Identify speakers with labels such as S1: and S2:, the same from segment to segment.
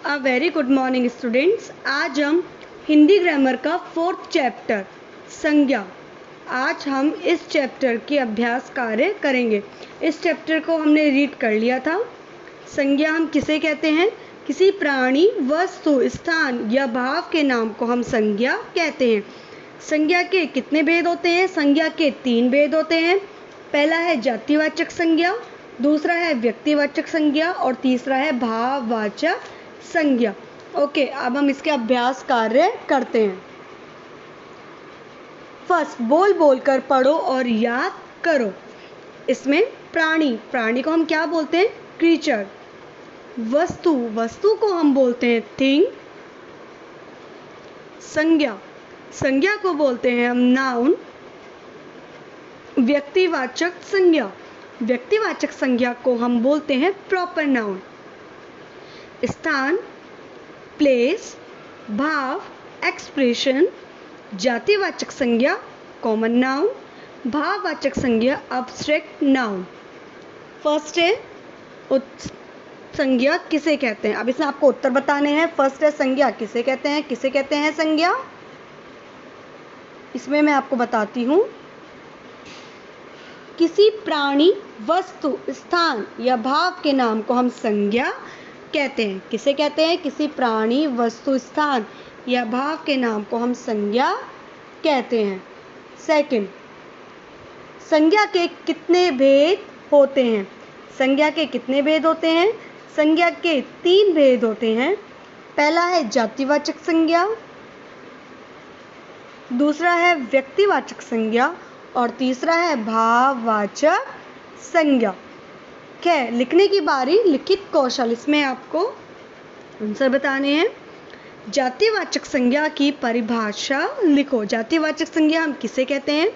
S1: A very good morning students. आज हम Hindi grammar का 4th चैप्टर संज्ञा, आज हम इस चैप्टर के अभ्यास कार्य करेंगे। इस चैप्टर को हमने रीड कर लिया था। संज्ञा हम किसे कहते हैं? किसी प्राणी, वस्तु, स्थान या भाव के नाम को हम संज्ञा कहते हैं। संज्ञा के कितने भेद होते हैं? संज्ञा के 3 भेद होते हैं। पहला है जातिवाचक संज्ञा, दूसरा है व्यक्तिवाचक संज्ञा और तीसरा है भाववाचक संज्ञा। ओके, अब हम इसके अभ्यास कार्य करते हैं। फर्स्ट, बोल बोल कर पढ़ो और याद करो। इसमें प्राणी को हम क्या बोलते हैं? क्रीचर। वस्तु को हम बोलते हैं थिंग। संज्ञा को बोलते हैं हम नाउन। व्यक्तिवाचक संज्ञा को हम बोलते हैं प्रॉपर नाउन। स्थान, प्लेस, भाव, एक्सप्रेशन। जातिवाचक संज्ञा कॉमन नाउन, भाववाचक संज्ञा अब्स्ट्रैक्ट नाउन। फर्स्ट है संज्ञा किसे कहते हैं। अब इसमें आपको उत्तर बताने हैं। फर्स्ट है संज्ञा किसे कहते हैं संज्ञा। इसमें मैं आपको बताती हूँ। किसी प्राणी, वस्तु, स्थान या भाव के नाम को हम संज्ञा कहते हैं। किसे कहते हैं? किसी प्राणी, वस्तु, स्थान या भाव के नाम को हम संज्ञा कहते हैं। सेकंड, संज्ञा के कितने भेद होते हैं? संज्ञा के कितने भेद होते हैं? संज्ञा के 3 भेद होते हैं। पहला है जातिवाचक संज्ञा, दूसरा है व्यक्तिवाचक संज्ञा और तीसरा है भाववाचक संज्ञा। क्या लिखने की बारी, लिखित कौशल। इसमें आपको आंसर बताने हैं। जातिवाचक संज्ञा की परिभाषा लिखो। जातिवाचक संज्ञा हम किसे कहते हैं?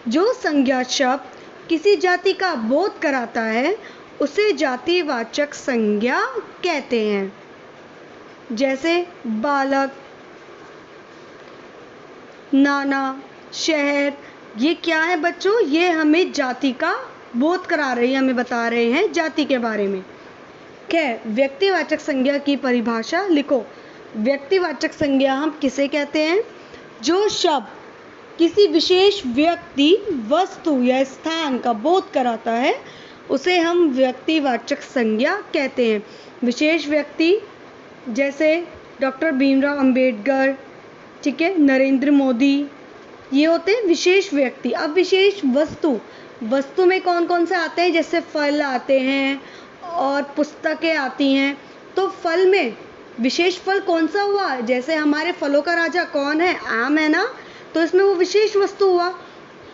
S1: जो संज्ञा शब्द किसी जाति का बोध कराता है उसे जातिवाचक संज्ञा कहते हैं। जैसे बालक, नाना, शहर, ये क्या है बच्चों? ये हमें जाति का बोध करा रही है, हमें बता रहे हैं जाति के बारे में। व्यक्तिवाचक संज्ञा की परिभाषा लिखो। व्यक्तिवाचक संज्ञा हम किसे कहते हैं? जो शब्द किसी विशेष व्यक्ति, वस्तु या स्थान का बोध कराता है उसे हम व्यक्तिवाचक संज्ञा कहते हैं। विशेष व्यक्ति जैसे डॉक्टर भीमराव अंबेडकर, ठीक है, नरेंद्र मोदी, ये होते हैं विशेष व्यक्ति। अब विशेष वस्तु में कौन कौन से आते हैं? जैसे फल आते हैं और पुस्तकें आती हैं। तो फल में विशेष फल कौन सा हुआ? जैसे हमारे फलों का राजा कौन है? आम है ना, तो इसमें वो विशेष वस्तु हुआ,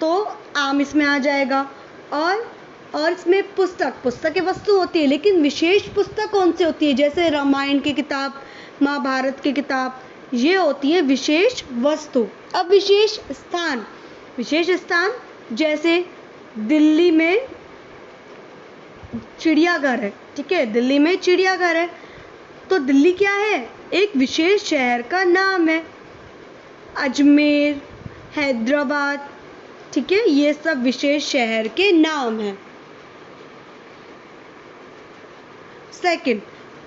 S1: तो आम इसमें आ जाएगा। और इसमें पुस्तकें वस्तु होती है, लेकिन विशेष पुस्तक कौन सी होती है? जैसे रामायण की किताब, महाभारत की किताब, ये होती है विशेष वस्तु। अब विशेष स्थान जैसे दिल्ली में चिड़ियाघर है, ठीक है, दिल्ली में चिड़ियाघर है, तो दिल्ली क्या है? एक विशेष शहर का नाम है। अजमेर, हैदराबाद, ठीक है, ये सब विशेष शहर के नाम हैं। सेकंड,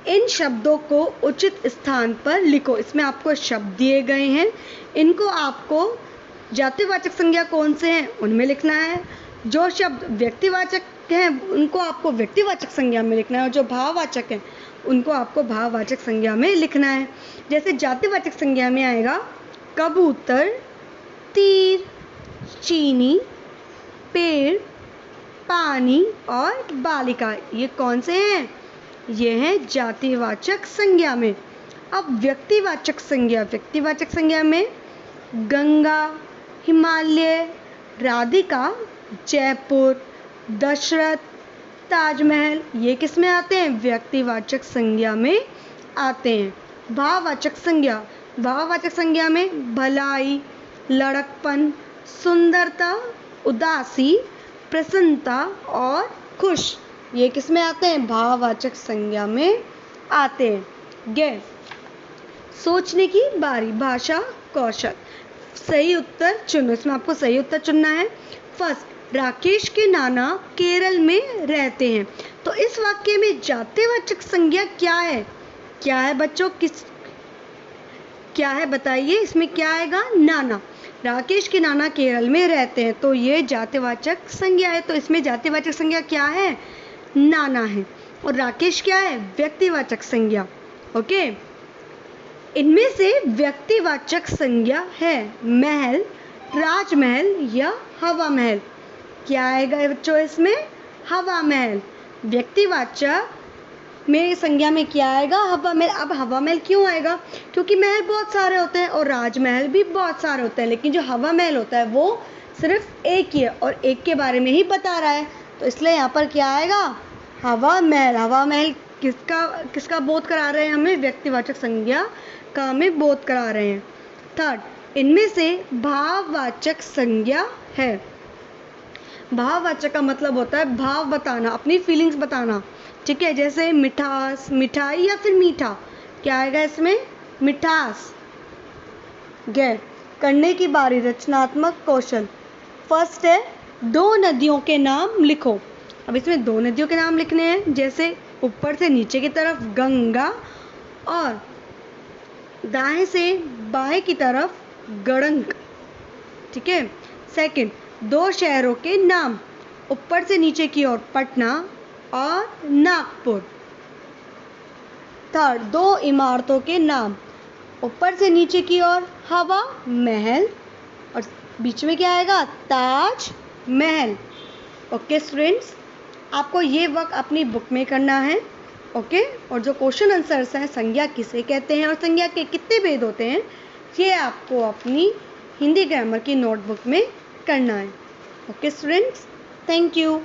S1: इन शब्दों को उचित स्थान पर लिखो। इसमें आपको शब्द दिए गए हैं, इनको आपको जातिवाचक संज्ञा कौन से हैं उनमें लिखना है। जो शब्द व्यक्तिवाचक हैं उनको आपको व्यक्तिवाचक संज्ञा में लिखना है और जो भाववाचक हैं उनको आपको भाववाचक संज्ञा में लिखना है। जैसे जातिवाचक संज्ञा में आएगा कबूतर, तीर, चीनी, पेड़, पानी और बालिका। ये कौन से हैं? ये हैं जातिवाचक संज्ञा में। अब व्यक्तिवाचक संज्ञा में गंगा, हिमालय, राधिका, जयपुर, दशरथ, ताजमहल, ये किस में आते हैं? व्यक्तिवाचक संज्ञा में आते हैं। भाववाचक संज्ञा में भलाई, लड़कपन, सुंदरता, उदासी, प्रसन्नता और खुश, ये किस में आते हैं? भाववाचक संज्ञा में आते हैं। सोचने की बारी, भाषा कौशल। सही उत्तर चुनो। इसमें आपको सही उत्तर चुनना है। फर्स्ट, राकेश के नाना केरल में रहते हैं। तो इस वाक्य में जातिवाचक संज्ञा क्या है? क्या है बच्चों, क्या है बताइए, इसमें क्या आएगा, नाना। राकेश के नाना केरल में रहते हैं, तो ये जातिवाचक संज्ञा है, तो इसमें जातिवाचक संज्ञा क्या है, नाना है। और राकेश क्या है, व्यक्तिवाचक संज्ञा। ओके, इनमें से व्यक्तिवाचक संज्ञा है महल, राजमहल या हवा महल। क्या आएगा बच्चों इसमें, हवा महल। व्यक्तिवाचक में संज्ञा में क्या आएगा, हवा महल। अब हवा महल क्यों आएगा, क्योंकि महल बहुत सारे होते हैं और राजमहल भी बहुत सारे होते हैं, लेकिन जो हवा महल होता है वो सिर्फ एक ही है और एक के बारे में ही बता रहा है, तो इसलिए यहाँ पर क्या आएगा, हवा महल। हवा महल किसका बोध करा रहे हैं हमें, व्यक्तिवाचक संज्ञा का हमें बोध करा रहे हैं। थर्ड, इनमें से भाववाचक संज्ञा है। भाववाचक का मतलब होता है भाव बताना, अपनी फीलिंग्स बताना, ठीक है, जैसे मिठास, मिठाई या फिर मीठा। क्या आएगा इसमें, मिठास। गैर, करने की बारी, रचनात्मक कौशल। फर्स्ट है, दो नदियों के नाम लिखो। अब इसमें दो नदियों के नाम लिखने हैं, जैसे ऊपर से नीचे की तरफ गंगा और दाएं से बाएं की तरफ गड़ंग, ठीक है। सेकंड, दो शहरों के नाम, ऊपर से नीचे की ओर पटना और नागपुर। थर्ड, दो इमारतों के नाम, ऊपर से नीचे की ओर हवा महल और बीच में क्या आएगा, ताज महल। ओके स्टूडेंट्स, आपको ये वर्क अपनी बुक में करना है। ओके, और जो क्वेश्चन आंसर्स हैं, संज्ञा किसे कहते हैं और संज्ञा के कितने भेद होते हैं, ये आपको अपनी हिंदी ग्रामर की नोटबुक में करना है। Okay students, thank you.